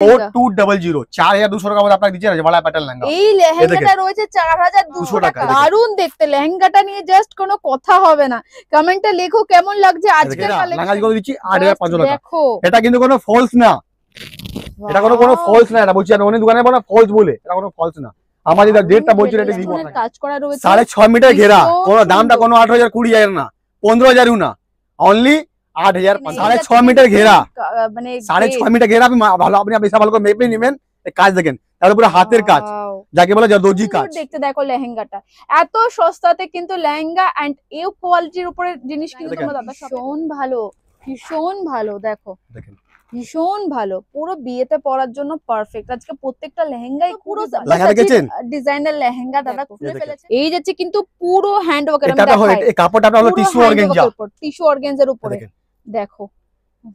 4200 4200 টাকা আপনাকে দিচ্ছে রাজওয়াড়া প্যাটার্ন লেহেঙ্গা। এই লেহেঙ্গাটা রয়েছে 4200 টাকা। দারুণ দেখতে, লেহেঙ্গাটা নিয়ে জাস্ট কোনো কথা হবে না। কমেন্টে লেখো কেমন লাগছে আজকের কালেকশন। লেহেঙ্গা দিচ্ছি 8500 টাকা। এটা কিন্তু কোনো ফলস না, এটা কোনো ফলস না। এটা বলছি আমি অনেক দোকানে বলে ফলস বলে, এটা কোনো ফলস না। আমার যেটা ডেটটা বলছি এটা দিব না। কাজ করা রয়েছে 6.5 মিটার ঘেরা, কোনো দামটা কোনো 8000 20000 না, 15000 না, অনলি 8000। 6.5 মিটার ঘেরা, মানে 6.5 মিটার ঘেরা। আপনি ভালো, আপনি বেশি ভালো করে মেপে নেবেন। এই কাজ দেখেন, তার উপরে হাতের কাজ, যাকে বলে জাদুজি কাজ। দেখতে দেখো লেহেঙ্গাটা এত সস্তাতে কিন্তু লেহেঙ্গা এন্ড এই কোয়ালিটির উপরে জিনিস কিন্তু তোমরা দাদা ভীষণ ভালো, ভীষণ ভালো। দেখো দেখেন ভীষণ ভালো, পুরো বিয়েতে পরার জন্য পারফেক্ট। আজকে প্রত্যেকটা লেহেঙ্গাই পুরো ডিজাইনার লেহেঙ্গা দাদা খুলে ফেলেছে। এই যাচ্ছে কিন্তু পুরো হ্যান্ড ওয়ার্কের। এটা হলো এই কাপড়টা হলো টিস্যু অর্গানজা, টিস্যু অর্গানজার উপরে দেখো।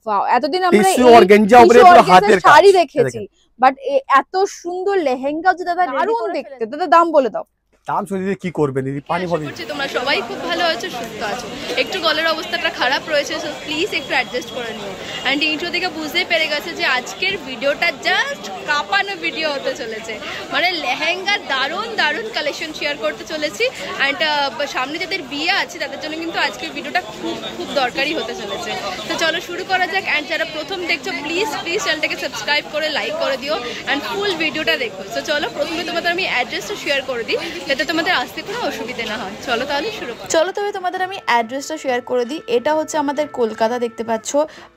ওয়াও, এতদিন আমরা টিস্যু অর্গানজা উপরে পুরো হাতের কাজ শাড়ি দেখেছি, বাট এত সুন্দর লেহেঙ্গা যে দাদা দারুণ দেখতে। দাদা দাম বলে দাও। দাম শুনে কি করবে দিদি, পানি ভরে দিচ্ছি। তোমরা সবাই খুব ভালো আছো, সুস্থ আছো। একটু গলার অবস্থাটা খারাপ রয়েছে, সো প্লিজ একটু অ্যাডজাস্ট করে নিও। অ্যান্ড ইন্ট্রো থেকে বুঝতেই পেরে গেছে যে আজকের ভিডিওটা জাস্ট কাঁপানো ভিডিও হতে চলেছে। মানে লেহেঙ্গার দারুণ দারুণ কালেকশন শেয়ার করতে চলেছি। অ্যান্ড সামনে যাদের বিয়ে আছে তাদের জন্য কিন্তু আজকের ভিডিওটা খুব খুব দরকারি হতে চলেছে। তো চলো শুরু করা যাক। অ্যান্ড যারা প্রথম দেখছো প্লিজ প্লিজ চ্যানেলটাকে সাবস্ক্রাইব করে লাইক করে দিও অ্যান্ড ফুল ভিডিওটা দেখো। তো চলো প্রথমে তোমাদের আমি অ্যাড্রেসটা শেয়ার করে দিই, যাতে তোমাদের আসতে কোনো অসুবিধা না হয়। চলো তাহলে শুরু করি। চলো তবে তোমাদের আমি অ্যাড্রেসটা শেয়ার করে দিই। এটা হচ্ছে আমাদের কলকাতা, দেখতে পাচ্ছ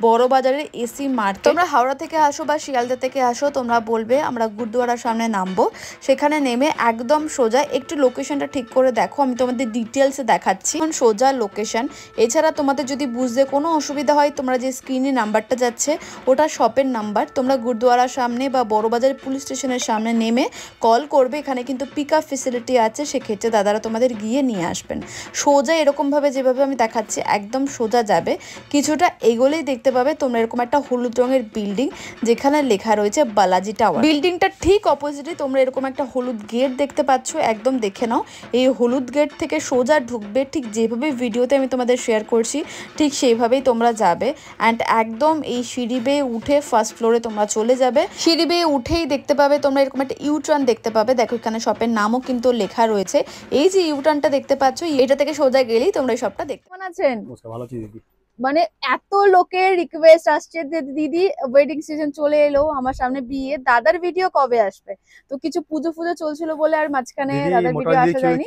বড় বাজারের এসি মার্কেট। তোমরা হাওড়া থেকে আসো বা শিয়ালদা থেকে আসো, তোমরা বলবে আমরা গুরুদুয়ারার সামনে নামবো। সেখানে নেমে একদম সোজা একটু লোকেশনটা ঠিক করে দেখো, আমি তোমাদের ডিটেলসে দেখাচ্ছি সোজা লোকেশন। এছাড়া তোমাদের যদি বুঝতে কোনো অসুবিধা হয়, তোমরা যে স্ক্রিনে নাম্বারটা যাচ্ছে ওটা শপের নাম্বার। তোমরা গুরুদুয়ারার সামনে বা বড় বাজার পুলিশ স্টেশনের সামনে নেমে কল করবে। এখানে কিন্তু পিক আপ ফেসিলিটি আছে, সেক্ষেত্রে দাদারা তোমাদের গিয়ে নিয়ে আসবেন। সোজা এরকমভাবে যেভাবে আমি দেখাচ্ছি একদম সোজা যাবে, কিছুটা এগোলেই দেখতে পাবে তোমরা এরকম একটা হলুদ রঙের বিল্ডিং, যেখানে লেখা রয়েছে বালাজি টাওয়ার। বিল্ডিংটা ঠিক অপোজিটে তোমরা এরকম একটা হলুদ গেট দেখতে পাচ্ছ, একদম দেখে নাও। এই হলুদ গেট থেকে সোজা ঢুকবে, ঠিক যেভাবে ভিডিওতে আমি তোমাদের শেয়ার করছি ঠিক সেইভাবেই তোমরা যাবে। অ্যান্ড একদম এই সিঁড়ি বেয়ে উঠে ফার্স্ট ফ্লোরে তোমরা চলে যাবে। সিঁড়ি বেয়ে উঠেই দেখতে পাবে তোমরা এরকম একটা ইউটার্ন দেখতে পাবে। দেখো এখানে শপের নামও কিন্তু লেখা রয়েছে। এই যে ইউটার্নটা দেখতে পাচ্ছ, এটা থেকে সোজা গেলেই তোমরা এই শপটা দেখতে পাচ্ছেন। ভালো আছি দিদি। মানে এত লোকের রিকোয়েস্ট আসছে যে দিদি ওয়েডিং সিজন চলে এলো, আমার সামনে বিয়ে, দাদার ভিডিও কবে আসবে? তো কিছু পুজো ফুজো চলছিল বলে আর মাঝখানে দাদার ভিডিও আসা যায়নি।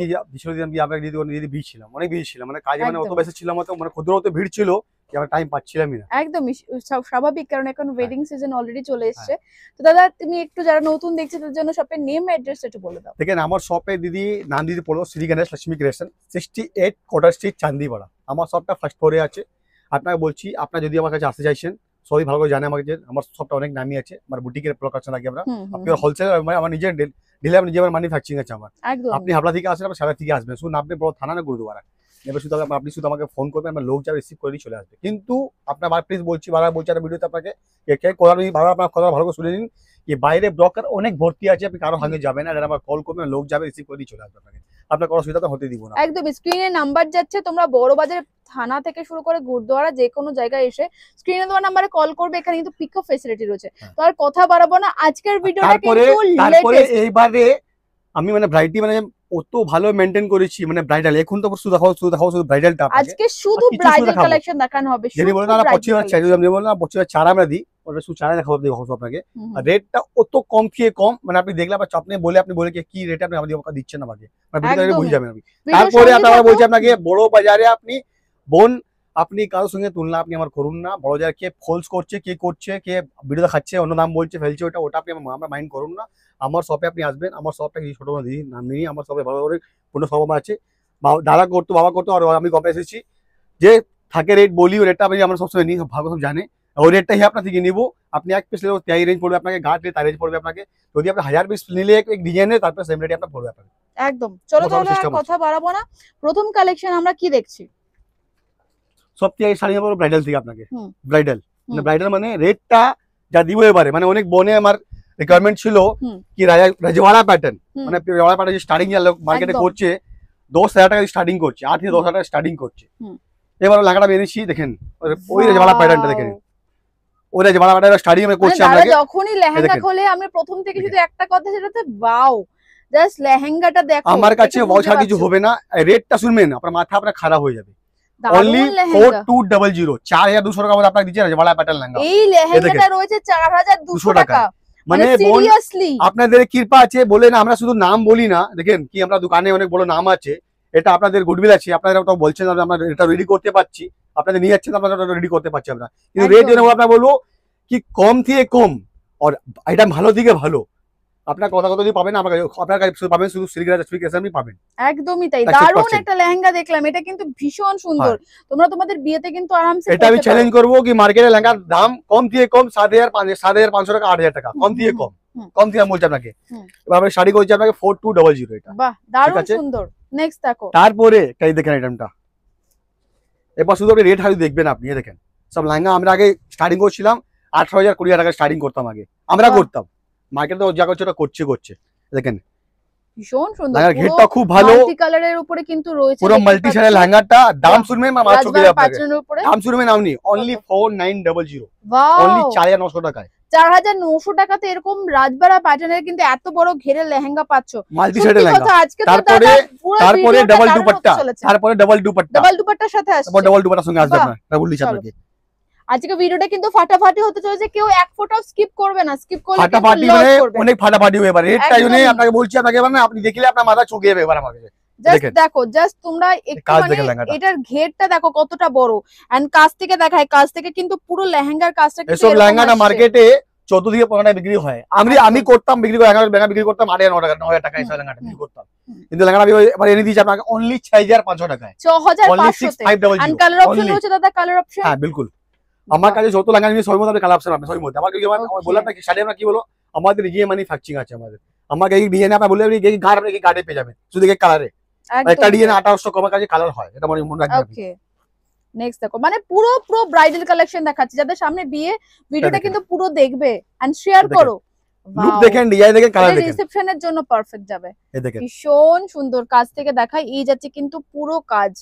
দিদি বিজি ছিলাম, অনেক বিজি ছিলাম, মানে কাজে মানে অত বেশি ছিলাম, মানে ক্ষুদ্র অত ভিড় ছিল কি আমরা টাইম পাচ্ছিলামই না। একদমই স্বাভাবিক, কারণ এখন ওয়েডিং সিজন অলরেডি চলে এসেছে। তো দাদা তুমি একটু যারা নতুন দেখছে তাদের জন্য শপের নেম অ্যাড্রেসটা একটু বলে দাও। দেখেন আমার শপে দিদি নাম দিদি পড়ো শ্রী গণেশ লক্ষ্মী ক্রিয়েশন, 68 কোটার স্ট্রিট, চান্দিপাড়া। আমার শপটা ফার্স্ট ফ্লোরে আছে। আপনাকে বলছি, আপনারা যদি আমার কাছে আসতে চাইছেন, সবাই ভালো করে জানে আমাকে যে আমার শপটা অনেক নামি আছে, আমার বুটিকের লোকেশন আগে আমরা আপনি হোলসেল, আমার নিজের ডিলার, নিজের ম্যানুফ্যাকচারিং আছে আমার। আপনি হাবড়া থেকে আসেন, আপনার সারা থেকে আসবেন, শুধু আপনি বড় থানা না গুরুদুয়ারা, এবার শুধু আপনি শুধু আমাকে ফোন করবেন, আমার লোক যাবে রিসিভ করে চলে আসবে। কিন্তু আপনার প্লিজ বলছি, বারবার বলছি একটা ভিডিওতে আপনাকে বারবার আপনার কথা ভালো করে শুনে নিন, যে বাইরে ব্রকার অনেক ভর্তি আছে, আপনি কারো সঙ্গে যাবেন না, আমার কল করবেন, লোক যাবে রিসিভ করে চলে আসবে আপনাকে, আপনার কোনো অসুবিধা হতে দিব না। একদম স্ক্রিনে নাম্বার যাচ্ছে, তোমরা বড় বাজার থানা থেকে শুরু করে গুরুদুয়ারা যে কোনো জায়গায় এসে স্ক্রিনে দেওয়া নাম্বারে কল করবে। এখানে কিন্তু পিকআপ ফ্যাসিলিটি রয়েছে। তো আর কথা বাড়াবো না, আজকের ভিডিওটা কিন্তু তারপরে এইবারে আমি মানে ব্রাইডটি মানে অত ভালো মেইনটেইন করেছি, মানে ব্রাইডাল এখন তো শুধু শুধু ব্রাইডালটা আজকে শুধু ব্রাইডাল কালেকশন দেখানো হবে। যদি বলেন না 25,000 আমি বললাম 25,000 চারা আমরা দিই, ওটা শুধু চারা দেখাবো আপনাকে। আর রেটটা অত কম থেকে কম, মানে আপনি দেখলে আবার আপনি বলে কি রেটে আপনি আমাদের দিচ্ছেন আমাকে, মানে ভিডিওতে বুঝে যাবেন আপনি। তারপরে আপনারা বলছি আপনাকে বড় বাজারে আপনি আপনি কারোর সঙ্গে তুলনা আপনি আমার করুন না। বড় বাজারে কে ফলস করছে, কে করছে, কে ভিডিও দেখাচ্ছে, অন্য নাম বলছে, ফেলছে, ওটা আপনি আমরা মাইন্ড করুন না। আমার শপে আপনি আসবেন, আমার শপটা কিছু ছোট দিদি নাম নেই, আমার শপে ভালো করে পূর্ণ সভা আছে, দাদা করতো, বাবা করতো, আর আমি কমে এসেছি যে থাকে রেট বলি, ওই রেটটা আপনি আমরা সবসময় নিই, ভালো সব জানে, ওই রেটটাই আপনার থেকে নিবো। আপনি 1 পিস নিলেও তাই রেঞ্জ পড়বে আপনাকে, গাঁট তাই রেঞ্জ পড়বে আপনাকে। যদি আপনি 1000 পিস নিলে এক ডিজাইনের, তারপর সেম রেটে আপনার পড়বে আপনাকে। একদম। চলো তাহলে কথা বাড়াবো না, প্রথম কালেকশন আমরা কি দেখছি? সব থেকে শাড়ি নেবো ব্রাইডাল থেকে আপনাকে। ব্রাইডাল মানে রেটটা যা দিব এবারে, মানে অনেক বনে আমার রিকোয়ারমেন্ট ছিল কি রাজওয়াড়া প্যাটার্ন, মানে রাজওয়াড়া প্যাটার্ন স্টার্টিং মার্কেটে করছে 10,000 টাকা স্টার্টিং করছে, 8 থেকে 10,000 টাকা স্টার্টিং করছে। এবার লাগাটা বেরিয়েছি দেখেন, ওই রাজওয়াড়া প্যাটার্নটা দেখেন, ওরা যে বাড়া স্টাডি আমরা করছি দাদা আপনাকে। যখনই লেহেঙ্গা খোলে আমি প্রথম থেকে শুধু একটা কথা সেটাতে ওয়াও, জাস্ট লেহেঙ্গাটা দেখো। আমার কাছে এটা ওয়াও বুঝতে ছাড়া কিছু পারছো? হবে না, রেটটা শুনবেন আপনার মাথা আপনার খারাপ হয়ে যাবে। দারুণ অনলি লেহেঙ্গা। 4200, 4200 টাকা মধ্যে আপনাকে দিচ্ছে না বালা প্যাটার্ন লেহেঙ্গা। এই লেহেঙ্গাটা রয়েছে 4200 টাকা। মানে বোন সিরিয়াসলি আপনাদের কৃপা আছে বলে না, আমরা শুধু নাম বলি না, দেখেন কি আমরা দোকানে অনেক বড় নাম আছে, এটা আপনাদের গুডউইল আছে, আপনারা তো বলছেন আমরা এটা রেডি করতে পারছি, আপনাদের নিয়ে যাচ্ছেন আপনারা রেডি করতে পারছি আমরা, কিন্তু রেট জন্য আপনারা বলবো কি কম থেকে কম, আর এটা ভালো দিকে ভালো, আপনার কথা কথা যদি পাবেন আপনার কাছে পাবেন শুধু সিলিগ্রাফি পাবেন। একদমই তাই, 100% দারুণ একটা লেহেঙ্গা দেখলাম, এটা কিন্তু ভীষণ সুন্দর। তোমরা তোমাদের বিয়েতে কিন্তু আরামসে এটা আমি চ্যালেঞ্জ করবো কি মার্কেটে লেহেঙ্গার দাম কম থেকে কম 7,500 টাকা 8,000 টাকা, কম থেকে কম, কম থেকে আমি বলছি আপনাকে। এবার শাড়ি করছি আপনাকে 4200 এটা। বাহ দারুণ সুন্দর। নেক্সট দেখো, তারপরে এই দেখেন আইটেমটা, এবার শুধু আপনি রেট হাই দেখবেন, আপনি দেখেন সব লেহেঙ্গা আমরা আগে স্টার্টিং করছিলাম 18,000 20,000 টাকা স্টার্টিং করতাম আগে, আমরা করতাম, মার্কেটে যা করছে ওটা করছে দেখেন ভীষণ সুন্দর। লেহেঙ্গার ঘেরটা খুব ভালো, মাল্টি কালারের উপরে কিন্তু রয়েছে, পুরো মাল্টি শাড়ির লেহেঙ্গাটা। দাম শুনবেন মা মাত্র চোখে যাবে, উপরে দাম শুনবেন আপনি অনলি 4900, ওয়াও অনলি 4900 টাকায়। 4900 টাকাতে এরকম রাজবাড়া প্যাটার্নের কিন্তু এত বড় ঘেরের লেহেঙ্গা পাচ্ছ, মাল্টি শাড়ির লেহেঙ্গা। আজকে তো তারপরে তারপরে ডাবল দুপাট্টা, তারপরে ডাবল দুপাট্টা, ডাবল দুপাট্টার সাথে আসছে, ডাবল দুপাট্টার সঙ্গে আসবে আপনার ডাবল নিচে আপনাকে। আজকে ভিডিওটা কিন্তু ফাটাফাটি হতে চলেছে, কেউ এক ফোঁটাও স্কিপ করবে না, স্কিপ করলে ফাটাফাটি মানে অনেক ফাটাফাটি হয়ে পারে, রেটটা জন্য আপনাকে বলছি, আপনাকে মানে আপনি দেখলে আপনার মাথা চুকে যাবে এবার আমাকে। জাস্ট দেখো, জাস্ট তোমরা একটু মানে এটার ঘেরটা দেখো কতটা বড়, এন্ড কাছ থেকে দেখায়, কাছ থেকে কিন্তু পুরো লেহেঙ্গার কাজটা কিন্তু এসব লেহেঙ্গাটা মার্কেটে 14 থেকে 15 টাকা বিক্রি হয়, আমি করতাম বিক্রি করে 11 বিক্রি করতাম 8,000 টাকা 9,000 টাকা এসব লেহেঙ্গাটা বিক্রি করতাম, কিন্তু লেহেঙ্গাটা আমি এবার এনে দিয়েছি আপনাকে অনলি 6,500 টাকায়, 6500 তে। এন্ড কালার অপশন রয়েছে দাদা, কালার অপশন। হ্যাঁ বিলকুল, আমার কাছে যত লেহেঙ্গা আমি সবই মধ্যে কালার অপশন আছে, সবই মধ্যে আমার বললাম না কি শাড়ি আমরা কি বলো, আমাদের নিজে ম্যানুফ্যাকচারিং আছে আমাদের, আমাকে এই ডিজাইন আপনারা বলে এই গাড় আপনি কি গাড়ে পেয়ে যাবেন শুধু এই কালারে, একটা ডিজাইন 2800 কম কাছে কালার হয়, এটা মনে রাখবেন। ওকে নেক্সট দেখো, মানে পুরো ব্রাইডাল কালেকশন দেখাচ্ছি, যাদের সামনে বিয়ে, ভিডিওটা কিন্তু পুরো দেখবে এন্ড শেয়ার করো। লুক দেখেন, ডিজাইন দেখেন, কালার দেখেন, রিসেপশনের জন্য পারফেক্ট যাবে। এই দেখেন ভীষণ সুন্দর, কাজ থেকে দেখাই, এই যাচ্ছে কিন্তু পুরো কাজ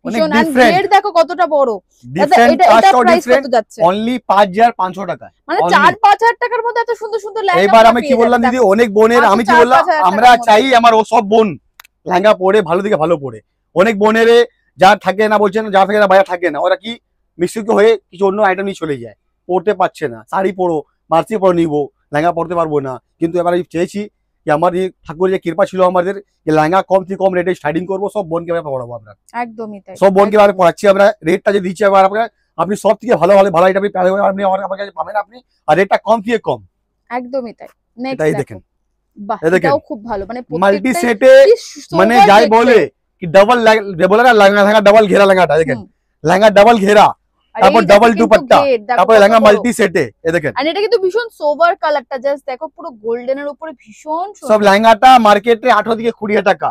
অনেক ভীষণ, এন্ড different। ঘের দেখো কতটা বড়। ডিফারেন্ট এটা কাস্ট প্রাইস ডিফারেন্ট, কত যাচ্ছে? অনলি 5,500 টাকা, মানে only। 4-5 হাজার টাকার মধ্যে এত সুন্দর সুন্দর লেহেঙ্গা। এবার আমি কি বললাম দিদি, অনেক বোনের আমি কি বললাম, আমরা চাই আমার ও সব বোন লেহেঙ্গা পরে ভালো দিকে ভালো পরে, অনেক বোনের যা থাকে না বলছেন, যা থাকে না বাইরে থাকে না, ওরা কি মিশ্রিত হয়ে কিছু অন্য আইটেম নিয়ে চলে যায়, পড়তে পারছে না, শাড়ি পরো মার্সি পরে নিবো, লেহেঙ্গা পরতে পারবো না, কিন্তু এবার আমি চেয়েছি যে আমার এই ঠাকুর যে কৃপা ছিল আমাদের, যে লেহেঙ্গা কম থেকে কম রেটে স্টার্টিং করবো, সব বোনকে আমরা পড়াবো, আমরা একদমই তাই, সব বোনকে আমরা পড়াচ্ছি, আমরা রেটটা যে দিচ্ছি এবার আপনাকে, আপনি সব থেকে ভালো ভালো ভালো আইটেম আপনি আমার কাছে পাবেন আপনি, আর রেটটা কম থেকে কম, একদমই তাই। নেক্সট এটাই দেখেন, বাহ দেখেন এটাও খুব ভালো, মানে মাল্টি সেটে মানে যাই বলে কি ডাবল বলে না লেহেঙ্গা ডাবল ঘেরা লেহেঙ্গাটা দেখেন, লেহেঙ্গা ডাবল ঘেরা, তারপর ডাবল দুপাট্টা, তারপর লেহেঙ্গা মাল্টি সেটে, এই দেখেন। আর এটা কিন্তু ভীষণ সোবার কালারটা, জাস্ট দেখো পুরো গোল্ডেনের উপরে ভীষণ সুন্দর। সব লেহেঙ্গাটা মার্কেটে 18 থেকে 20 টাকা,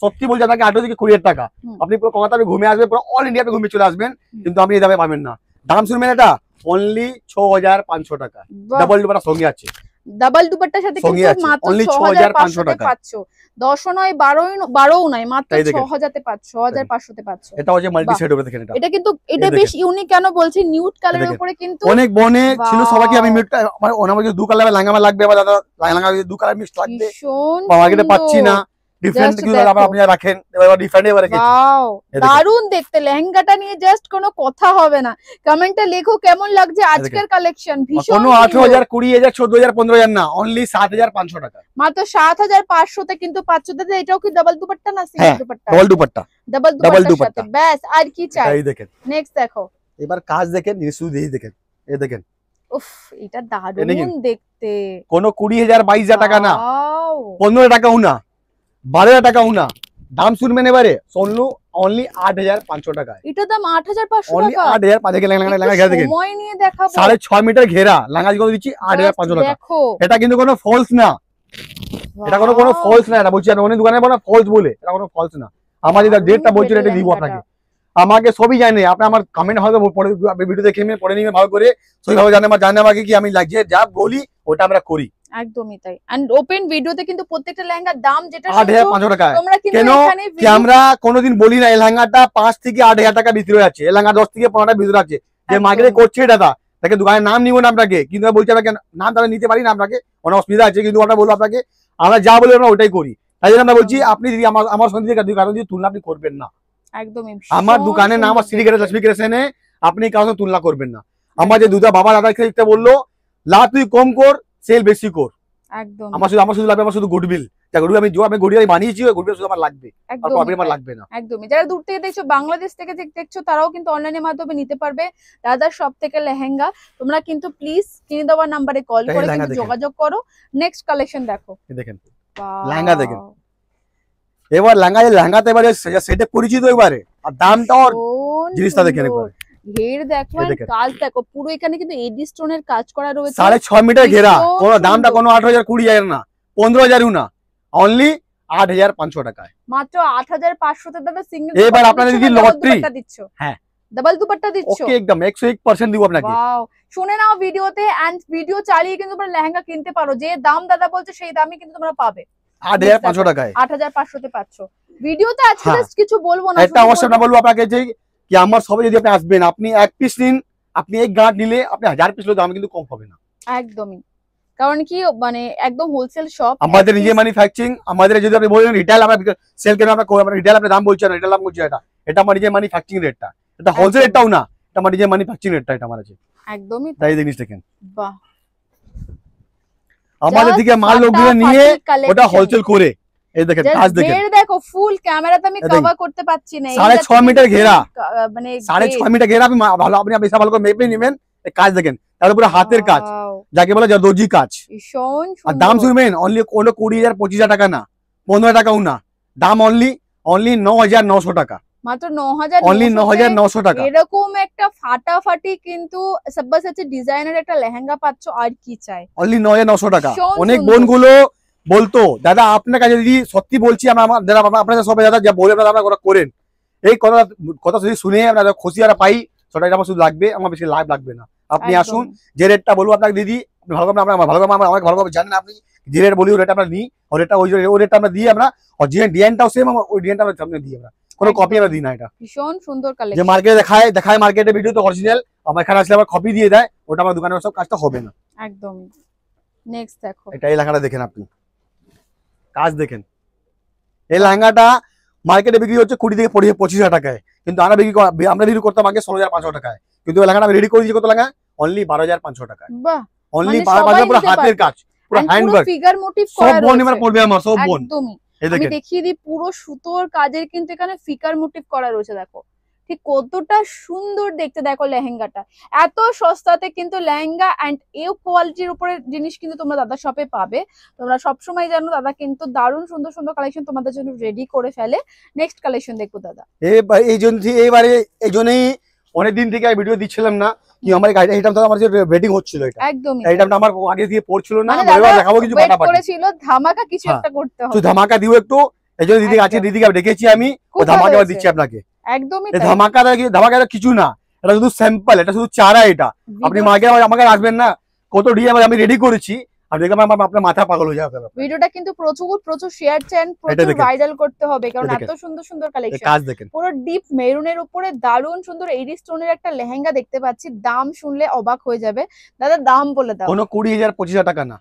সত্যি বলছি আপনাকে 18 থেকে 20 টাকা, আপনি পুরো কলকাতায় ঘুরে আসবেন, পুরো অল ইন্ডিয়াতে ঘুরে চলে আসবেন, কিন্তু আপনি এই দামে পাবেন না। দাম শুনবেন এটা অনলি 6,500 টাকা, ডাবল দুপাট্টা সঙ্গে আছে, ডাবল দুপাট্টার সাথে কিন্তু মাত্র 6,500 টাকা পাচ্ছ, 10 নয় 12ও নয়, মাত্র 6,000 তে পাচ্ছ, 6,500 তে পাচ্ছ। এটা হচ্ছে মাল্টি সেট হবে, দেখেন এটা কিন্তু এটা বেশ ইউনিক, কেন বলছি, নিউড কালারের উপরে কিন্তু অনেক বনে ছিল, সবাইকে আমি মিটটা মানে ওনাকে দু কালার লেহেঙ্গা লাগবে, বা দাদা লেহেঙ্গা দু কালার মিক্স লাগবে, মার্কেটে পাচ্ছি না, ডিফারেন্ট কিছু আপনি রাখেন, এবার ডিফারেন্ট এবারে কিছু। ওয়াও দারুণ দেখতে, লেহেঙ্গাটা নিয়ে জাস্ট কোনো কথা হবে না, কমেন্টে লেখো কেমন লাগছে আজকের কালেকশন। ভীষণ কোনো 18,000 20,000 14,000 15,000 না, অনলি 7,500 টাকা, মাত্র 7,500 তে কিন্তু পাচ্ছ। দাদা এটাও কি ডাবল দুপাট্টা না single dupatta? Double dupatta, double dupatta, ব্যাস আর কি চাই। এই দেখেন নেক্সট দেখো, এবার কাজ দেখেন, শুধু এই দেখেন, এই দেখেন উফ এটা দারুণ দেখতে, কোনো 20,000 22,000 টাকা না, ওয়াও 15 টাকাও না, 12 টাকাও না, দাম শুনবেন এবারে শুনলু অনলি 8,500 টাকা, এটা দাম 8,500 অনলি টাকা। 8,500 লেহেঙ্গা ঘেরা দেখেন, সময় নিয়ে দেখাবো, 6.5 মিটার ঘেরা লেহেঙ্গা করে দিচ্ছি 8,500 টাকা। দেখো এটা কিন্তু কোনো ফলস না, এটা কোনো ফলস না, এটা বলছি আমি অনেক দোকানে বলে ফলস বলে, এটা কোনো ফলস না, আমার যেটা ডেটটা বলছি এটা দিব আপনাকে, আমাকে সবই জানে, আপনি আমার কমেন্ট হয়তো পরে ভিডিও দেখে পড়ে নিয়ে ভালো করে সবইভাবে জানে আমাকে কি আমি লাগছে যা বলি ওটা আমরা করি, একদমই তাই। এন্ড ওপেন ভিডিওতে কিন্তু প্রত্যেকটা লেহেঙ্গার দাম যেটা 8,500 টাকা, তোমরা কিন্তু কেন এখানে কি আমরা কোনোদিন বলি না এই লেহেঙ্গাটা 5 থেকে 8,000 টাকা ভিতরে আছে, এই লেহেঙ্গা 10 থেকে 15 টাকা ভিতরে আছে, যে মার্কেটে করছে এটা দেখেন দোকানের নাম নিব না আপনাকে, কিন্তু বলছি আপনাকে নাম তাহলে নিতে পারি না আপনাকে, অনেক অসুবিধা আছে, কিন্তু আমরা বলবো আপনাকে আমরা যা বলি আমরা ওটাই করি। তাই জন্য আমরা বলছি আপনি যদি আমার সঙ্গে কারণ দিয়ে তুলনা আপনি করবেন না। একদমই আমার দোকানের নাম আমার সিরিকেট লক্ষ্মী ক্রিয়েশনে, আপনি কারোর সঙ্গে তুলনা করবেন না। আমার যে দুটা বাবা দাদা খেতে বললো লাভ তুই কম কর সেল বেশি কর, একদম আমার শুধু লাগবে আমার শুধু গুডবিল, আমি গুডবিল বানিয়েছি, ওই গুডবিল শুধু আমার লাগবে, আমার লাগবে না। একদমই যারা দূর থেকে দেখছো, বাংলাদেশ থেকে দেখছো, তারাও কিন্তু অনলাইনের মাধ্যমে নিতে পারবে দাদার সব থেকে লেহেঙ্গা। তোমরা কিন্তু প্লিজ স্ক্রিনে দেওয়া নাম্বারে কল করে কিন্তু যোগাযোগ করো। নেক্সট কালেকশন দেখো, দেখেন লেহেঙ্গা দেখেন। এবার লেহেঙ্গাতে এবারে সেটা পরিচিত এবারে, আর দামটাও জিনিসটা দেখেন একবার, ঘের দেখো কাজ দেখো, পুরো এখানে কিন্তু এডি স্টোনের কাজ করা রয়েছে, 6.5 মিটার ঘেরা, কোন দামটা কোনো 8,000 20,000 না, 15,000 না, অনলি 8,500 টাকায়, মাত্র 8,500 তে দাদা সিঙ্গেল। এবার আপনারা যদি লটারি দিচ্ছ, হ্যাঁ ডাবল দুপাট্টা দিচ্ছ, ওকে একদম 101% দিব আপনাকে। ওয়াও, শুনে নাও ভিডিওতে, এন্ড ভিডিও চালিয়ে কিন্তু তোমরা লেহেঙ্গা কিনতে পারো, যে দাম দাদা বলছে সেই দামই কিন্তু তোমরা পাবে 8,500 টাকায়, 8,500 তে পাচ্ছ। ভিডিওতে আজকে জাস্ট কিছু বলবো না, একটা অবশ্যই না বলবো আপনাকে যে কি আমার সবাই যদি আপনি আসবেন, আপনি এক পিস নিন, আপনি এক গাঁট নিলে আপনি 1000 পিস দাম কিন্তু কম হবে না। একদমই, কারণ কি মানে একদম হোলসেল শপ, আমাদের নিজে ম্যানুফ্যাকচারিং, আমাদের যদি আপনি বলেন রিটেল আমরা সেল কেন আমরা রিটেল আপনি দাম বলছেন, রিটেল দাম বলছি, এটা আমার নিজে ম্যানুফ্যাকচারিং রেটটা, এটা হোলসেল রেটটাও না, এটা আমার নিজে ম্যানুফ্যাকচারিং রেটটা, এটা আমার আছে একদমই তাই জিনিস দেখেন। বাহ, আমাদের থেকে মাল লোকগুলো নিয়ে ওটা হোলসেল করে, এই দেখেন কাজ দেখেন, দেখো ফুল ক্যামেরাতে আমি কভার করতে পাচ্ছি না, 6.5 মিটার ঘেরা, মানে 6.5 মিটার ঘেরা, আপনি ভালো আপনি বেশি ভালো করে মেপে নেবেন, এই কাজ দেখেন, তার উপরে হাতের কাজ যাকে বলে দর্জি কাজ, ভীষণ আর দাম শুনবেন অনলি কোনো 20,000 25,000 টাকা না, 15 টাকাও না, দাম অনলি 9,900 টাকা, মাত্র 9,000, অনলি 9,900 টাকা। এরকম একটা ফাটাফাটি কিন্তু সব্বাসাচি ডিজাইনের একটা লেহেঙ্গা পাচ্ছ, আর কি চাই, অনলি 9,900 টাকা। ভীষণ অনেক সুন্দর। বোনগুলো বলতো দাদা আপনার কাছে যদি সত্যি বলছি আপনারা সবাই দাদা যা বলে আপনারা ওরা করেন, এই কথা যদি শুনে আপনারা খুশি আর পাই, সেটা আমার শুধু লাগবে, আমার বেশি লাভ লাগবে না। আপনি একদম। আসুন, যে রেটটা বলবো আপনাকে দিদি, আপনি ভালো করে অনেক ভালো করে জানেন, আপনি যে রেট বলি ওই রেট আমরা নিই, ওই রেটটা ওই রেটটা আমরা দিই আমরা, আর যে ডিজাইনটাও সেম ওই ডিজাইনটা আমরা সামনে দিই, আমরা কোনো কপি আমরা দিই না। এটা ভীষণ সুন্দর যে কালেকশন, মার্কেটে দেখায় মার্কেটে ভিডিও তো অরিজিনাল, আমার এখানে আসলে আবার কপি দিয়ে দেয়, ওটা আমার দোকানে সব কাজটা হবে না। একদম। নেক্সট দেখো, এটা এই লেহেঙ্গাটা দেখেন, আপনি কাজ দেখেন, এই লেহেঙ্গাটা মার্কেটে বিক্রি হচ্ছে 20 থেকে 25,000 টাকায়, কিন্তু আমরা বিক্রি করতাম আগে 16,500 টাকায়, কিন্তু এই লেহেঙ্গাটা আমি রেডি করেছি কত লেহেঙ্গা, অনলি 12,500 টাকায়, বাহ, অনলি মানে 12,500, পুরো সবাই হাতের নিতে কাজ, পুরো হ্যান্ড ওয়ার্ক, ফিগার মোটিভ সব করা বোন রয়েছে, এবার পড়বে আমার, সব বোন একদমই। এই আমি দেখেন, দেখিয়ে দিই, পুরো সুতোর কাজের কিন্তু এখানে ফিকার মোটিভ করা রয়েছে, দেখো ঠিক কতটা সুন্দর দেখতে, দেখো লেহেঙ্গাটা এত সস্তাতে কিন্তু লেহেঙ্গা এন্ড এই কোয়ালিটির উপরে জিনিস কিন্তু তোমরা দাদা শপে পাবে। তোমরা সবসময় জানো দাদা কিন্তু দারুণ সুন্দর সুন্দর কালেকশন তোমাদের জন্য রেডি করে ফেলে। নেক্সট কালেকশন দেখবো দাদা, এই জন্যই অনেকদিন থেকে ভিডিও দিচ্ছিলাম না, কি আমার গাড়িটা এটা তো আমার যে ওয়েটিং হচ্ছিল, এটা একদমই এটা আমার আগে থেকে পড়ছিল না, মানে এবার দেখাবো কিছু ওয়েট ফাটাফাটি করেছিল, ধামাকা কিছু হ্যাঁ, একটা করতে তো হবে, ধামাকা দিও একটু, এই জন্য দিদি আছে, একদম। দিদিকে ডেকেছি আমি, ও খুব ভালো ধামাকা হয়েছে। দিচ্ছি আপনাকে। একদমই এই তাই। ধামাকাটা কিছু না, এটা শুধু স্যাম্পল, এটা শুধু চারা, এটা আপনি ভিডিও- আমাকে আসবেন না, কত ডিজাইন আমি রেডি করেছি, আর দেখলাম আপনার মাথা পাগল হয়ে যাবে। ভিডিওটা কিন্তু প্রচুর শেয়ার চান, এটা প্রচুর দেখেন। ভাইরাল করতে হবে, কারণ এটা দেখেন। এত সুন্দর সুন্দর এই কালেকশন। কাজ দেখেন, পুরো ডিপ মেরুনের উপরে দারুণ সুন্দর এডি স্টোনের একটা লেহেঙ্গা দেখতে পাচ্ছি, দাম শুনলে অবাক হয়ে যাবে। দাদা দাম বলে দাও। কোনো 20,000 25,000 টাকা না,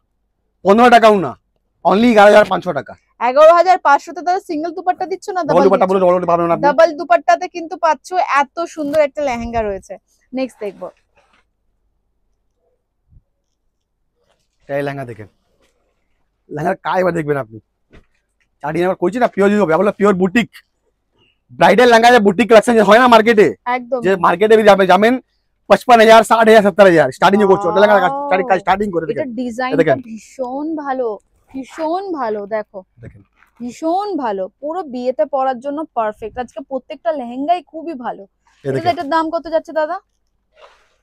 15 টাকাও না, অনলি 11,500 টাকা। 11,500 তে দাদা সিঙ্গেল দুপাট্টা দিচ্ছ না ডবল দুপাট্টা বলে ডবল পাবেন আপনি, ডাবল দুপাট্টাতে কিন্তু পাচ্ছ, এত সুন্দর একটা লেহেঙ্গা রয়েছে। নেক্সট দেখবো, এই লেহেঙ্গা দেখেন, লেহেঙ্গার কাজ এবার দেখবেন আপনি, চাটি আমার কইছি না পিওর হবে, বলে পিওর বুটিক ব্রাইডাল লেহেঙ্গা, যে বুটিক কালেকশন হয় না মার্কেটে, একদম যে মার্কেটে যাবেন 55,000 60,000 70,000 স্টার্টিং এ করছে, ওটা লেহেঙ্গা কাজ স্টার্টিং করে এটা দেখেন, ডিজাইনটা দেখেন। ভীষণ ভালো, ভীষণ ভালো, দেখো দেখেন ভীষণ ভালো, পুরো বিয়েতে পরার জন্য পারফেক্ট। আজকে প্রত্যেকটা লেহেঙ্গাই খুবই ভালো। এই দেখেন, এটার দাম কত যাচ্ছে দাদা?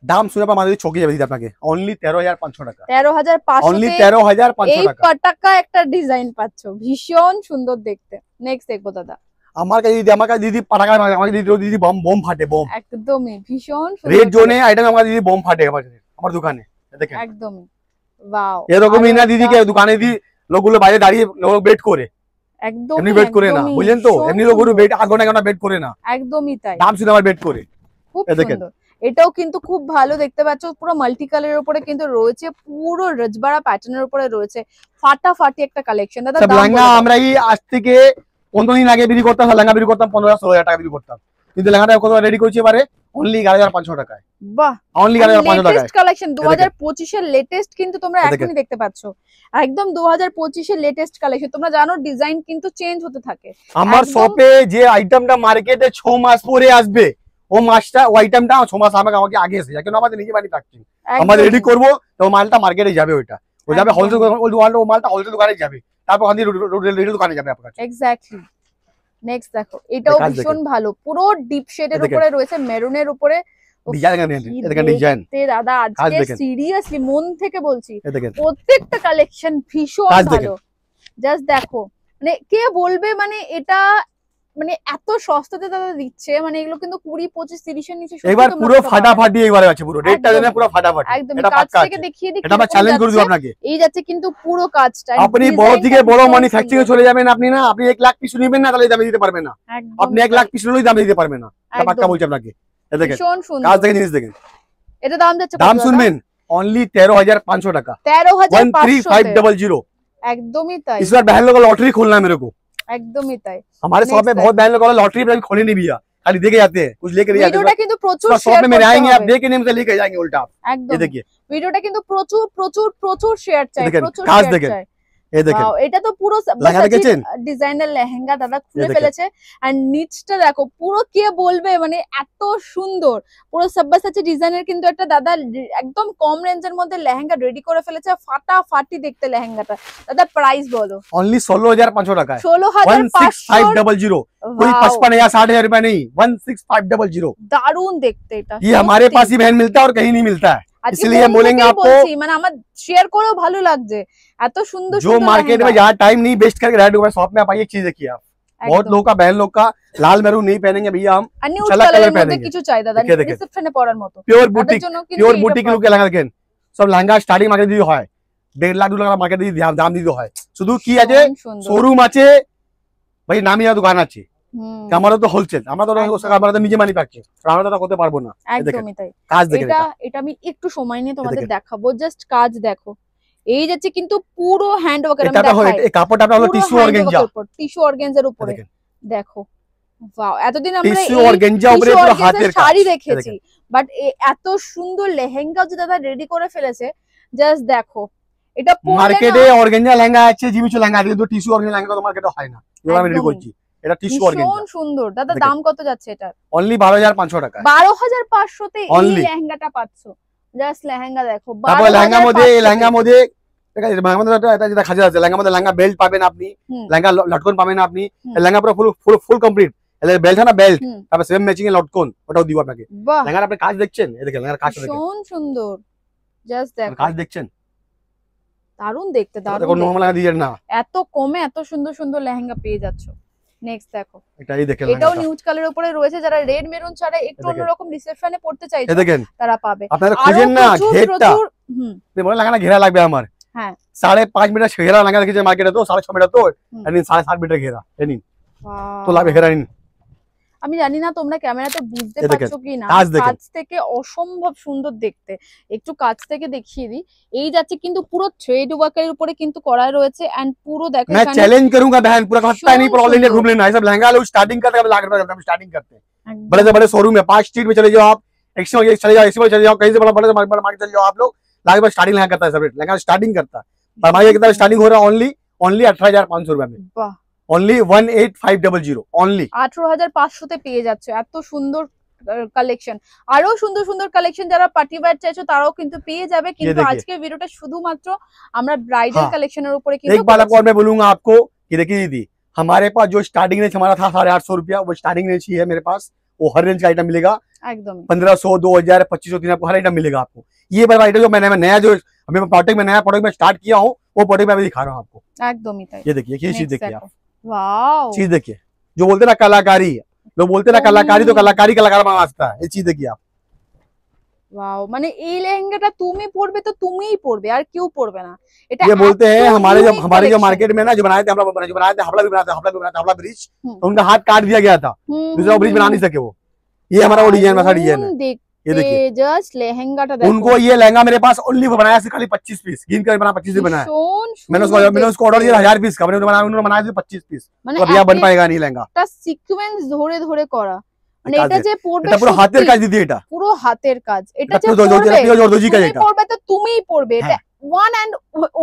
দাম শুনে পা মাঝে চকে যাবে দিদি আপনাকে, অনলি 13,500 টাকা, 13,500 অনলি তে 13,500 এই টাকা। পাটাকা একটা ডিজাইন পাচ্ছ, ভীষণ সুন্দর দেখতে। নেক্সট দেখবো দাদা, আমার কাছে দিদি পাঠাকা, আমাকে দিদি বোম ফাটে, বোম একদমই ভীষণ সুন্দর রেড জোনে আইটেম, আমার দিদি বোম ফাটে আমার দোকানে, দেখেন একদমই ওয়াও। এরকমই না দিদিকে দোকানে দি লোকগুলো বাইরে দাঁড়িয়ে লোক বেট করে, একদম এমনি বেট করে না, বুঝলেন তো, এমনি লোকগুলো বেট আগুনে বেট করে না, একদমই তাই, দাম শুনে আমার বেট করে। খুব এই দেখেন। সুন্দর। এটাও কিন্তু খুব ভালো দেখতে পাচ্ছ, পুরো মাল্টি কালারের উপরে কিন্তু রয়েছে, পুরো রজবাড়া প্যাটার্নের উপরে রয়েছে, ফাটাফাটি একটা কালেকশন। দাদা লেহেঙ্গা আমরা এই আজ থেকে 15 দিন আগে বিক্রি করতাম, লেহেঙ্গা বিক্রি করতাম 15,000-16,000 টাকা বিক্রি করতাম, কিন্তু লেহেঙ্গাটা কত রেডি করছি এবারে অনলি 11,500 টাকায়। বাহ, অনলি 11,500 টাকায় লেটেস্ট কালেকশন 2025 এর লেটেস্ট কিন্তু তোমরা এখনই দেখতে পাচ্ছো, একদম 2025 এর লেটেস্ট কালেকশন। তোমরা জানো ডিজাইন কিন্তু চেঞ্জ হতে থাকে। আমার শপে যে আইটেমটা মার্কেটে 6 মাস পরে আসবে, ও মাসটা ও আইটেমটা 6 মাস আমাকে আগে এসে যায়, কেন আমাদের নিজে ম্যানুফ্যাকচারিং, আমাদের রেডি করবো তো মালটা মার্কেটে যাবে, ওইটা ও যাবে হোলসেল, ও মালটা হোলসেল দোকানে যাবে, তারপর ওখান থেকে রিটেল দোকানে যাবে আপনার কাছে। এক্স্যাক্টলি। নেক্সট দেখো, এটাও ভীষণ ভালো, পুরো ডিপ শেডের উপরে রয়েছে, মেরুনের উপরে ডিজাইন। দাদা আজকে সিরিয়াসলি মন থেকে বলছি, প্রত্যেকটা কালেকশন ভীষণ ভালো। জাস্ট দেখো, মানে কে বলবে মানে এটা মানে এত সস্তাতে দাদা দিচ্ছে, মানে এগুলো কিন্তু 20, 25, 30 এর নিচে এবার পুরো ফাটাফাটি এবারে আছে, পুরো রেটটা জানেন পুরো ফাটাফাটি, একদম কাজ থেকে দেখিয়ে দিই, এটা আমরা চ্যালেঞ্জ করে দিই আপনাকে। এই যাচ্ছে কিন্তু পুরো কাজটা, আপনি বড় থেকে বড় ম্যানুফ্যাকচারিং চলে যাবেন, আপনি না, আপনি 1 লাখ পিস নেবেন না, তাহলে দামে দিতে পারবেন না, আপনি 1 লাখ পিস নিলেই দামে দিতে পারবেন না, এটা পাক্কা বলছি আপনাকে। এই দেখেন কাজ দেখেন, জিনিস দেখেন, এটা দাম যাচ্ছে, দাম শুনবেন অনলি 13,500 টাকা, 13,500, একদমই তাই। इस बार बहन लोग लॉटरी खोलना है मेरे को, একদমই তাই। हमारे शॉप में बहुत बहन लोग लॉटरी भी खोले नहीं भैया, खाली देके जाते हैं, कुछ लेके नहीं जाते। ভিডিওটা কিন্তু প্রচুর शॉप শেয়ার में मेरे आएंगे, आप देके नेम से लेके जाएंगे उल्टा। একদম, ये देखिए ভিডিওটা কিন্তু প্রচুর প্রচুর প্রচুর শেয়ার চাই, প্রচুর কাজ শেয়ার দেখেন, চাই। ये देखें এটা তো পুরো ডিজাইনার লেহেঙ্গা দাদা খুলে ফেলেছে, এন্ড নিচটা দেখো পুরো, কে বলবে মানে এত সুন্দর, পুরো সাব্বাসাচি ডিজাইনের কিন্তু একটা দাদা একদম কম রেঞ্জের মধ্যে লেহেঙ্গা রেডি করে ফেলেছে, ফাটাফাটি দেখতে লেহেঙ্গাটা। দাদা প্রাইস বলো। ओनली 16,500 টাকা है, 16,500, कोई 55 या 60,000 रुपए नहीं, 16,500। দারুণ দেখতে এটা, ये हमारे पास ही बहन मिलता है और कहीं नहीं मिलता है, इसलिए बोलेंगे आपको, মানে আমার শেয়ার করেও ভালো লাগছে, এত সুন্দর जो मार्केट में जहाँ टाइम नहीं वेस्ट करके डायरेक्ट हमारे शॉप में आप आइए, चीज देखिए आप, बहुत लोग का बहन लोग का लाल मैरून नहीं पहनेंगे भैया, हम चला कलर पहनेंगे, কিছু চাই দাদা রিসেপশনে পরার মতো, प्योर बुटीक लुक लगा দেখেন, সব লেহেঙ্গা স্টার্টিং মার্কেট দিয়ে হয় 1.5 লাখ 2 লাখ মার্কেট দিয়ে দাম দিয়ে হয়, শুধু কি আছে শোরুম আছে ভাই, নামি না দোকান আছে, আমারও তো হোলসেল, আমরা তো নিজে ম্যানুফ্যাকচার, আমরা তো করতে পারবো না। একদমই তাই। কাজ দেখেন, এটা আমি একটু সময় নিয়ে তোমাদের দেখাবো, জাস্ট কাজ দেখো। এই যাচ্ছে কিন্তু পুরো হ্যান্ড ওয়ার্কের, আমি দেখাই এই কাপড়টা হলো টিস্যু অর্গানজা, টিস্যু অর্গানজার উপরে দেখো, ওয়াও। এতদিন আমরা টিস্যু অর্গানজা উপরে পুরো হাতের কাজ শাড়ি দেখেছি, বাট এত সুন্দর লেহেঙ্গা যে দাদা রেডি করে ফেলেছে, জাস্ট দেখো। এটা মার্কেটে অর্গানজা লেহেঙ্গা আছে, জিমিচু লেহেঙ্গা আছে, কিন্তু টিস্যু অর্গানজা লেহেঙ্গা তো মার্কেটে হয় না, যেটা আমি রেডি করছি, এটা টিস্যু অর্গানজা, ভীষণ সুন্দর। দাদা দাম কত যাচ্ছে এটা? অনলি 12,500 টাকা, 12,500 তে এই লেহেঙ্গাটা পাচ্ছো, জাস্ট লেহেঙ্গা দেখো। তারপর লেহেঙ্গা মধ্যে যেটা খাজা আছে, লেহেঙ্গা মধ্যে লেহেঙ্গা বেল্ট পাবেন আপনি, লেহেঙ্গা লটকন পাবেন আপনি, লেহেঙ্গা পুরো ফুল কমপ্লিট, বেল্ট না বেল্ট, তারপর সেম ম্যাচিং এর লটকন, ওটাও দিব আপনাকে। লেহেঙ্গার আপনি কাজ দেখছেন, এই দেখেন লেহেঙ্গার কাজটা দেখেন, ভীষণ সুন্দর, জাস্ট দেখো কাজ দেখছেন, দারুণ দেখতে, দারুণ। দেখো নরমাল লেহেঙ্গা দিয়েন না, এত কমে এত সুন্দর সুন্দর লেহেঙ্গা পেয়ে যাচ্ছ। নেক্সট দেখো, এটাই দেখেন, এটাও নিউজ কালারের উপরে রয়েছে, যারা রেড মেরুন ছাড়া একটু অন্যরকম রিসেপশনে পড়তে চাইছে তারা পাবে। আপনারা খুঁজেন না ঘেরটা, মনে লাগে না ঘেরা লাগবে আমার, হ্যাঁ 5.5 মিটার ঘেরা লাগা রেখেছে মার্কেটে, তো 6.5 মিটার, তো এনি 7.5 মিটার ঘেরা এনি তো লাগবে ঘেরা এনি। আমি জানি না তোমরা ক্যামেরাতে বুঝতে পারছো কি না, কাছ থেকে অসম্ভব সুন্দর দেখতে, একটু কাছ থেকে দেখিয়ে দিই। এই যাচ্ছে কিন্তু পুরো থ্রেড ওয়ার্কের উপরে কিন্তু করা রয়েছে, এন্ড পুরো দেখো मैं चैलेंज करूंगा बहन, पूरा पता नहीं पर ऑल इंडिया घूम लेना है, सब लहंगा लोग स्टार्टिंग करते हैं, लाख रुपए हम स्टार्टिंग करते हैं, बड़े से बड़े शोरूम है, 5 स्ट्रीट में चले जाओ आप, एक्सी में चले जाओ, इसी में चले जाओ, कहीं से बड़ा मार्केट चले जाओ आप लोग, लाख रुपए स्टार्टिंग लहंगा करता है, सब लहंगा स्टार्टिंग करता है, पर हमारे कितना स्टार्टिंग हो रहा है ओनली 18,500 रुपए में, वाह, ओनली 18,500, ओनली 18,500 তে পেয়ে যাচ্ছে এত সুন্দর কালেকশন। আরো সুন্দর সুন্দর কালেকশন যারা পার্টি ওয়্যার চাইছো তারাও কিন্তু পেয়ে যাবে, কিন্তু আজকে ভিডিওটা শুধুমাত্র আমরা ব্রাইডাল কালেকশনের উপরে কিন্তু एक बार आपको और मैं बोलूंगा आपको कि देखिए दीदी, हमारे पास जो स्टार्टिंग रेंज हमारा था 850 रुपया, वो स्टार्टिंग रेंज ही है मेरे पास, वो हर रेंज का आइटम मिलेगा, एकदम 1500, 2000, 2500, 3000 आपको हर आइटम मिलेगा आपको। ये बार आइटम जो मैंने नया जो अभी प्रोडक्ट में नया प्रोडक्ट में स्टार्ट किया हूँ, वो प्रोडक्ट मैं अभी दिखा रहा हूँ आपको, एकदम ही ये देखिए, ये चीज देखिए आप, वाओ चीज देखिए, जो बोलते ना कलाकारी, लोग बोलते ना कलाकारी, तो कलाकारी कलाकार बनवाता है, ये चीज देखिए आप, वाओ। মানে এই লেহেঙ্গাটা তুমি পরবে তো তুমিই পরবে, আর কেউ পরবে না। এটা ये बोलते हैं हमारे जो मार्केट में ना जो बनाए थे, हम लोग जो बनाए थे, हावड़ा भी बनाते हैं, हावड़ा ब्रिज, तो उनका हाथ काट दिया गया था, दूसरा ब्रिज बना नहीं सके वो, ये हमारा वो डिजाइन, वैसा डिजाइन है, ये देखिए जस्ट लहंगाटा देखो। उनको ये लहंगा मेरे पास ओनली बनाया खाली 25 पीस, गिन कर बना 25 पीस बनाया। मैंने उसको ऑर्डर दिया 1000 पीस का, उन्होंने बनाया 25 पीस। तो भैया बन पाएगा नहीं लहंगा। একটা সিকোয়েন্স ধরে ধরে করা, মানে এটা যে পরবে এটা পুরো হাতের কাজ দিদি, এটা পুরো হাতের কাজ। এটা যে পরবে তো তুমিই পরবে, এটা one and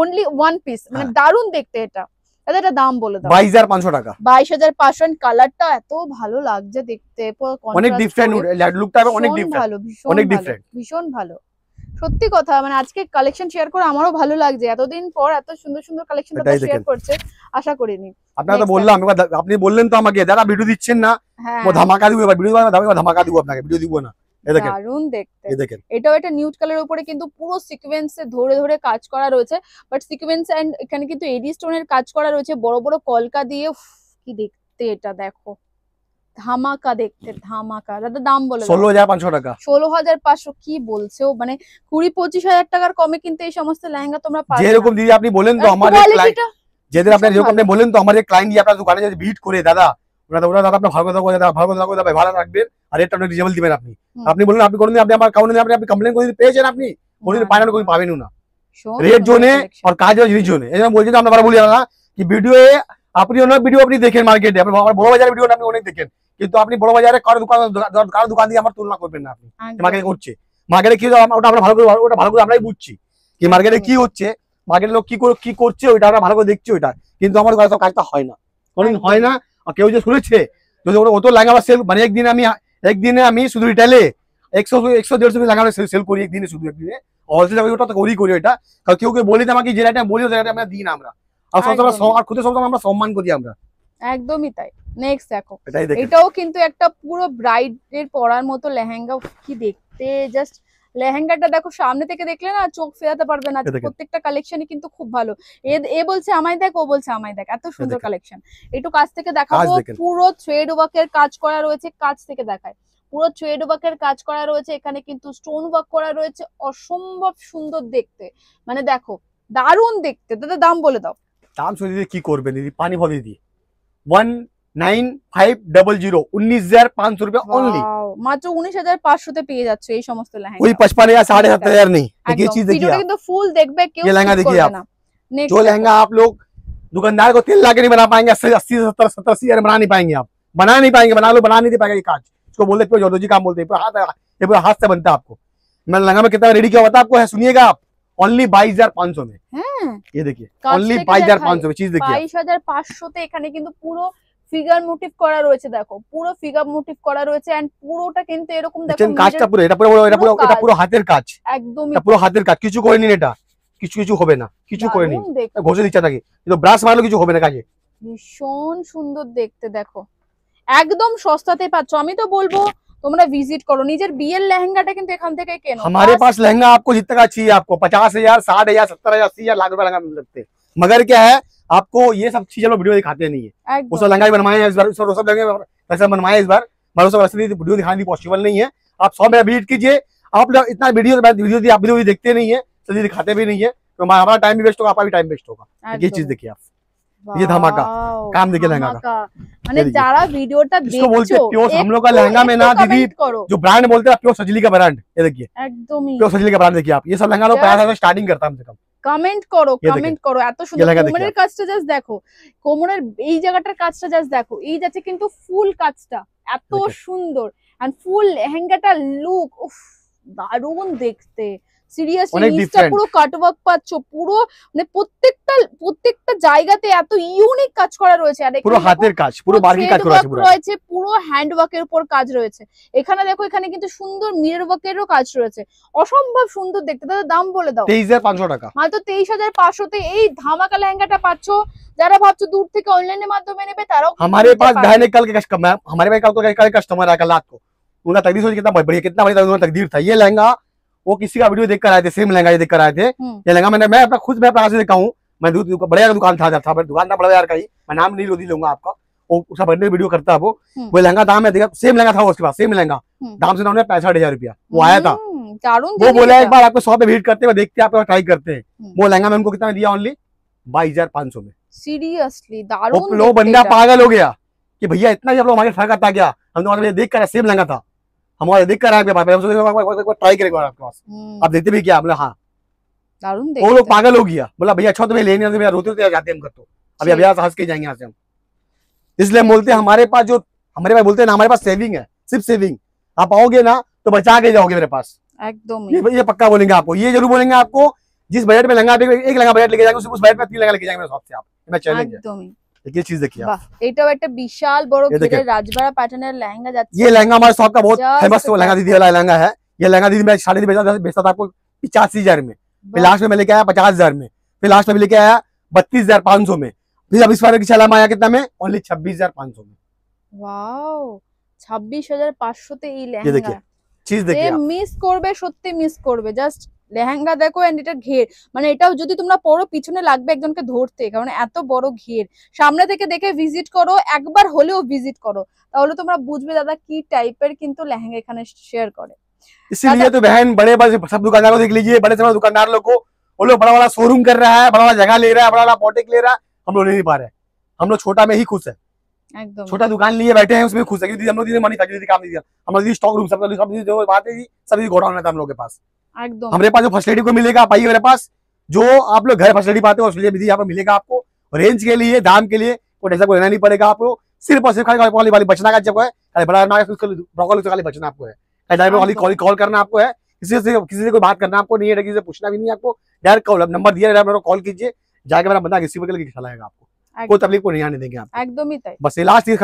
only one piece, মানে দারুণ দেখতে এটা। এটা দাম বলে দাও। 22500 টাকা। 22500। কালারটা এত ভালো লাগছে দেখতে, অনেক ডিফারেন্ট লুকটা, অনেক ডিফারেন্ট, অনেক ডিফারেন্ট, ভীষণ ভালো। সত্যি কথা, মানে আজকে কালেকশন শেয়ার করে আমারও ভালো লাগছে। এতদিন পর এত সুন্দর সুন্দর কালেকশন দাদা শেয়ার করছে, আশা করিনি। আপনারা তো বললাম, আপনি বললেন তো আমাকে দাদা ভিডিও দিচ্ছেন না, ও ধামাকা দিব, ভিডিও ধামাকা দিব আপনাকে, ভিডিও দিব না। এই দেখেন দারুণ দেখতে। এই দেখেন এটাও একটা নিউড কালারের উপরে কিন্তু পুরো সিকোয়েন্সে ধরে ধরে কাজ করা রয়েছে, বাট সিকোয়েন্স এন্ড এখানে কিন্তু এডি স্টোনের কাজ করা রয়েছে বড় বড় কলকা দিয়ে। কি দেখতে এটা দেখো, ধামাকা দেখতে, ধামাকা। দাদা দাম বলে 16500 টাকা। 16500 কি বলছো, মানে 20-25 টাকার কমে কিন্তু এই সমস্ত লেহেঙ্গা তোমরা পাবে। যেরকম দিদি আপনি বলেন তো আমাদের ক্লায়েন্ট, যেদিন আপনি যেরকম আপনি বলেন তো আমাদের ক্লায়েন্ট দিয়ে আপনার দোকানে যদি ভিজিট করে দাদা, ওরা দাদা আপনার ভালো কথা বলে, দাদা ভালো কথা বলে, দাদা ভালো রাখবেন আর রেটটা আপনি রিজনেবল দিবেন। আপনি বলেন আপনি কোনদিন আপনি আমার কাউন্টারে আপনি কমপ্লেইন করে পেয়েছেন, আপনি কোনদিন পাবেন না, কোনদিন পাবেন না। रेट जो ने और काज जो ने बोलছি আমরা বলি না কি ভিডিও আপনি অনেক ভিডিও আপনি দেখেন মার্কেটে, আপনি বড় বাজারের ভিডিও আপনি অনেক দেখেন, কিন্তু আপনি বড় বাজারে কারো দোকান দিয়ে আমার তুলনা করবেন না। আপনি মার্কেটে করছে, মার্কেটে কি ওটা আমরা ভালো করে, ওটা ভালো করে আমরাই বুঝছি কি মার্কেটে কি হচ্ছে, মার্কেটের লোক কি করছে, ওইটা আমরা ভালো করে দেখছি ওইটা। কিন্তু আমার কাজটা হয় না, কোনদিন হয় না। আর কেউ যে শুনেছে যদি ও তো লেহেঙ্গা সেল, মানে একদিনে আমি শুধু রিটেলে 100-150 লেহেঙ্গা সেল করি একদিনে, শুধু একদিনে হোলসেল ওটা তো করি এটা। কারণ কেউ বলি আমাকে যে রেটে বলি, ওই রেটে আমরা দিই না আমরা, আর সবসময় আর খুদে সবসময় আমরা সম্মান করি আমরা। একদমই তাই। নেক্সট দেখো, এটাও কিন্তু একটা পুরো ব্রাইডের পরার মতো লেহেঙ্গা। কি দেখতে, জাস্ট লেহেঙ্গাটা দেখো, সামনে থেকে দেখলে না চোখ ফেরাতে পারবে না। প্রত্যেকটা কালেকশনই কিন্তু খুব ভালো। এ বলছে আমায় দেখ, ও বলছে আমায় দেখ, এত সুন্দর কালেকশন। একটু কাছ থেকে দেখাবো। পুরো থ্রেড ওয়ার্কের কাজ করা রয়েছে, কাছ থেকে দেখায়। পুরো থ্রেড ওয়ার্কের কাজ করা রয়েছে, এখানে কিন্তু স্টোন ওয়ার্ক করা রয়েছে, অসম্ভব সুন্দর দেখতে। মানে দেখো দারুণ দেখতে। দাদা দাম বলে দাও। দাম শুনে দিদি কি করবে দিদি, পানি ভরে দিদি। 19500, 19500 रुपए ओनली, মাত্র 19500 তে পেয়ে যাচ্ছে এই সমস্ত লেহেঙ্গা। कोई 55 या 75,000 नहीं। ये चीज देखिए, ভিডিওটা কিন্তু ফুল দেখবে, কেউ ये लहंगा देखिए आप, Next जो लहंगा आप लोग दुकानदार को 3 लाख के नहीं बना पाएंगे, 80-70 हजार बना नहीं पाएंगे, आप बना नहीं पाएंगे, बना नहीं दे पाएगा ये काज। इसको बोलते हैं जोड़ोजी काम बोलते हैं, पूरा हाथ से बनता है। आपको मैं लहंगा में कितना रेडी किया होता है आपको है, सुनिएगा आप, ओनली 22,500 में। ये देखिए ओनली 22,500 में, चीज देखिए 22,500 তে এখানে কিন্তু পুরো ফিগার মোটিভ করা রয়েছে। দেখো পুরো ফিগার মোটিভ করা রয়েছে, এন্ড পুরোটা কিন্তু এরকম দেখো কাজটা পুরো, এটা পুরো হাতের কাজ, একদমই পুরো হাতের কাজ, কিছু করেনি এটা, কিছু হবে না, কিছু করেনি, ঘষে দিচ্ছে নাকি, কিন্তু ব্রাশ মারলে কিছু হবে না কাজে। ভীষণ সুন্দর দেখতে। দেখো একদম সস্তাতে পাচ্ছ। আমি তো বলবো তোমরা ভিজিট করো, নিজের বিয়ের লেহেঙ্গাটা কিন্তু এখান থেকে কেনো। हमारे पास लहंगा आपको जितना का चाहिए, आपको 50,000, 60,000, 70,000, 80,000, लाख रुपए लहंगा मिल सकते हैं, मगर क्या है आपको ये सब चीजें लोग वीडियो दिखाते नहीं है। उस लहंगा भी बनवाए इस बार, सब लहंगे पैसा बनवाए इस बार, मगर सब असली वीडियो दिखाने पॉसिबल नहीं है। आप 100 मेरा विजिट कीजिए, आप लोग इतना वीडियो आप वीडियो देखते नहीं है, जल्दी दिखाते भी नहीं है, तो हमारा टाइम भी वेस्ट होगा, आपका भी टाइम वेस्ट होगा। ये चीज देखिए आप, ये धमाका काम देखिए लहंगा का। মানে যারা ভিডিওটা দেখছো प्योर हम लोग का लहंगा में ना दीदी, जो ब्रांड बोलते हैं प्योर सजली का ब्रांड, ये देखिए एकदम प्योर सजली का ब्रांड देखिए आप। ये सब लहंगा लोग 50,000 से स्टार्टिंग करता है हमसे कम। কমেন্ট করো, কমেন্ট করো। এত সুন্দর কোমরের কাজটা জাস্ট দেখো, কোমরের এই জায়গাটার কাজটা জাস্ট দেখো, এই যাচ্ছে কিন্তু ফুল কাজটা এত সুন্দর, এন্ড ফুল লেহেঙ্গাটা লুক উফ দারুণ দেখতে। সিরিয়াসলি নিচটা পুরো কাটওয়ার্ক পাচ্ছো, পুরো মানে প্রত্যেকটা জায়গাতে এত ইউনিক কাজ করা রয়েছে। আর পুরো হাতের কাজ, পুরো বারকি কাজ করা রয়েছে, পুরো হ্যান্ড ওয়ার্কের উপর কাজ রয়েছে। এখানে দেখো, এখানে কিন্তু সুন্দর মিরর ওয়ার্কেরও কাজ রয়েছে, অসম্ভব সুন্দর দেখতে। তাহলে দাম বলে দাও। 23,500 টাকা, মাত্র 23,500 তে এই ধামাকা লেহেঙ্গাটা পাচ্ছো। যারা ভাবছো দূর থেকে অনলাইনের মাধ্যমে নেবে, তারাও हमारे पास बहन कल के कस्टमर, हमारे पास कल कस्टमर आया कल रात को, उनका तकदीर सोच कितना बढ़िया तकदीर था। ये लहंगा वो किसी का वीडियो देख कर आए थे, सेम लहंगा ये देख कर आए थे। ये लहंगा मैं अपना खुद मैं अपना से देखा हूँ, मैं बड़े दुकान था दुकान था बड़ा यार का ही, मैं नाम नहीं रोदी लूंगा आपका, वो उसका बर्थडे वीडियो करता है। वो लहंगा दाम है, देखा सेम लहंगा था उसके पास, सेम लहंगा दाम से उन्होंने 65,000 रुपया वो आया था। वो बोला एक बार आपको 100 पे विजिट करते हुए देखते हैं, आप ट्राई करते हैं। वो लहंगा मैं उनको कितना दिया, ओनली 22,500 में। सीरियसली दारुण। लोग बंदा पागल हो गया कि भैया इतना जब लोग हमारे फर्क आता क्या, हम तो देख कर सेम लहंगा था, हमारे देख कर आए ट्राई करेगा आपके पास, आप देखते भी क्या बोले हाँ दारुण वो देखते लोग पागल हो गया, बोला भैया अच्छा तुम्हें लेने भैया रोते थे जाते हम कर तो अभी अभी हंस के जाएंगे यहाँ से हम। इसलिए हम बोलते हैं हमारे पास जो हमारे पास बोलते हैं ना हमारे पास सेविंग है, सिर्फ सेविंग। आप आओगे ना तो बचा के जाओगे मेरे पास, एकदम ये पक्का बोलेंगे आपको, ये जरूर बोलेंगे आपको। जिस बजट में लहंगा एक लहंगा बजट लेके जाएंगे उस बजट में 3 लहंगा लेके जाएंगे मेरे शॉप से आप, मैं चैलेंज है। একদমই देखिए चीज देखिए आप। বাহ, এটাও একটা বিশাল বড় ये देखिए। ঘেরের রাজবাড়া প্যাটার্নের লেহেঙ্গা যাচ্ছে। ये लहंगा हमारे शॉप का बहुत Just फेमस लहंगा दीदी वाला लहंगा है। ये लहंगा दीदी मैं साढ़े बेचता था आपको 85,000 में, फिर लास्ट में मैं लेके आया 50,000 में, फिर लास्ट में भी लेके आया 32,500 में, फिर अब इस बार की चला आया कितना में, ओनली 26,500 में। ওয়াও 26,500 তে এই ये লেহেঙ্গা देखिए चीज देखिए आप। মিস করবে, সত্যি মিস করবে। জাস্ট লেহেঙ্গা দেখো এন্ড এটা ঘের, মানে এটাও যদি তোমরা পরো পিছনে লাগবে একজনকে ধরতে, কারণ এত বড় ঘের। সামনে থেকে দেখে ভিজিট করো, একবার হলেও ভিজিট করো, তাহলে তোমরা বুঝবে দাদা কি টাইপের কিন্তু লেহেঙ্গা এখানে শেয়ার করে। इसीलिए तो बहन बड़े बड़े सब दुकानदारों को देख लीजिए, बड़े से दुकानदार लोग को वो लोग बड़ा वाला शोरूम कर रहा है, बड़ा वाला जगह ले रहा है, बड़ा वाला बोटिक ले रहा है, हम लोग ले नहीं पा रहे। हम लोग छोटा में ही खुश है, একদম छोटा दुकान लिए बैठे हैं उसमें खुश है, क्योंकि हम लोग दीदी मनी दीदी काम नहीं दिया, हम लोग दीदी स्टॉक रूम सब जो बात है सभी गोडाउन रहता है हम लोग के पास। একদम हमारे पास जो फैसिलिटी को मिलेगा आप आइए मेरे पास, जो आप लोग घर फैसिलिटी पाते हो उसलिए यहाँ पर मिलेगा आपको। रेंज के लिए दाम के लिए कोई ऐसा कोई लेना नहीं पड़ेगा आपको, सिर्फ और सिर्फ खाली वाली बचना का जब है, खाली बड़ा ब्रोकली से खाली बचना आपको है, खाली कॉल करना आपको है, किसी से कोई बात करना आपको नहीं है, किसी से पूछना भी नहीं है आपको, डायरेक्ट कॉल नंबर दिया कॉल कीजिए, जाके मेरा बंदा रिसीवर करके चलाएगा आपको, कोई तकलीफ को नहीं आने देंगे आप। একদমই তাই। बस ये लास्ट पीस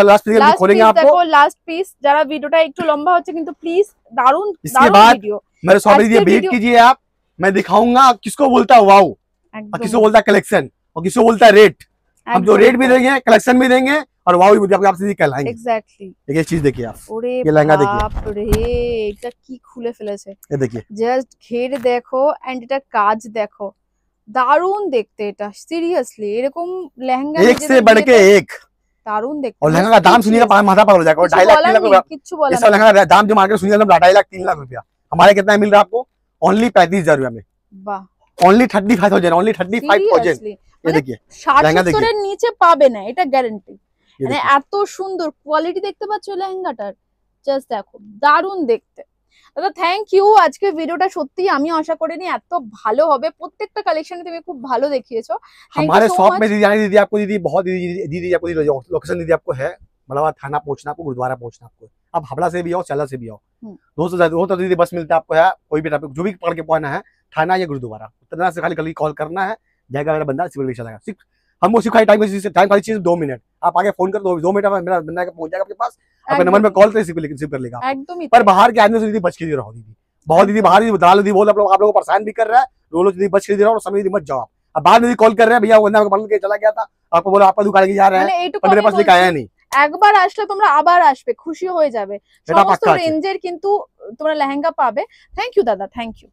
खोलेंगे आपको। দেখো লাস্ট পিস, যারা ভিডিওটা একটু লম্বা হচ্ছে কিন্তু প্লিজ দারুন इसके দারুন बाद ভিডিও मेरे शॉप आज के वेट वीडियो- कीजिए आप, मैं दिखाऊंगा किसको बोलता है वाओ और একদম किसको बोलता है कलेक्शन और किसको बोलता है रेट। हम जो रेट भी देंगे कलेक्शन भी देंगे और वाओ भी आप सीधी कहलाएंगे। এক্স্যাক্টলি। देखिए चीज देखिए आप, ওরে ये लहंगा देखिए। বাপ রে, এটা কি খুলে ফেলেছে। ये देखिए জাস্ট ঘের দেখো এন্ড এটা কাজ দেখো, দারুন দেখতে। এটা সিরিয়াসলি এরকম লেহেঙ্গা एक से बढ़ के एक, দারুন দেখতে। और लहंगा का दाम सुनिएगा माथा पर हो जाएगा, और 2.5 लाख 3 लाख रुपया কিছু বলার इस लहंगा का दाम जो मार्केट सुनिएगा 2.5 लाख 3 लाख रुपया, हमारे कितना मिल रहा है आपको ओनली 35,000 रुपया में, বাহ ओनली 35,000, ओनली 35,000। সিরিয়াসলি ये देखिए 60-70 এর নিচে পাবে না, এটা গ্যারান্টি। ये মানে देखिए এত সুন্দর কোয়ালিটি দেখতে পাচ্ছ লেহেঙ্গাটার, জাস্ট দেখো দারুন দেখতে। দাদা থ্যাংক ইউ, আজকে ভিডিওটা সত্যি আমি আশা করিনি এত ভালো হবে। প্রত্যেকটা কালেকশনে তুমি খুব ভালো দেখিয়েছো। हमारे शॉप में दीदी आने दीदी आपको दीदी बहुत दीदी आपको लोकेशन दीदी आपको है, बड़ावा थाना पहुंचना आपको, गुरुद्वारा पहुंचना आपको, आप हावड़ा से भी आओ चला से भी आओ, 200 दीदी बस मिलता है आपको है, कोई भी जो भी पकड़ के पहुंचना है थाना या गुरुद्वारा उतना से खाली कॉल करना है, जाएगा मेरा बंदा सिविल लेके चलेगा। सिर्फ हमको सिर्फ खाली टाइम खाली चीज 2 मिनट, आप आगे फोन कर 2 मिनट में मेरा बंदा पहुंच जाएगा आपके पास, आपके नंबर में कॉल रिसीव कर लेगा। একদমই पर बाहर के आदमी से दीदी बच के रहो दीदी, बहुत दीदी बाहर दलाल दीदी बहुत आप लोगों को परेशान भी कर रहा है, रोलो दीदी बच के रहो और समय दीदी मत जाओ। अब बाद में कॉल कर रहे हैं भैया बंदा बंद के चला गया था, आपको बोला आपका दुकान जा रहे মানে हैं, এইটুকু पर मेरे আমি पास लेके বলছি, आया नहीं। একবার আসলে তোমরা আবার আসবে, খুশি হয়ে যাবে। এটা সমস্ত পাক্কা আছে। রেঞ্জের কিন্তু তোমরা লেহেঙ্গা পাবে। থ্যাংক ইউ দাদা, থ্যাংক ইউ।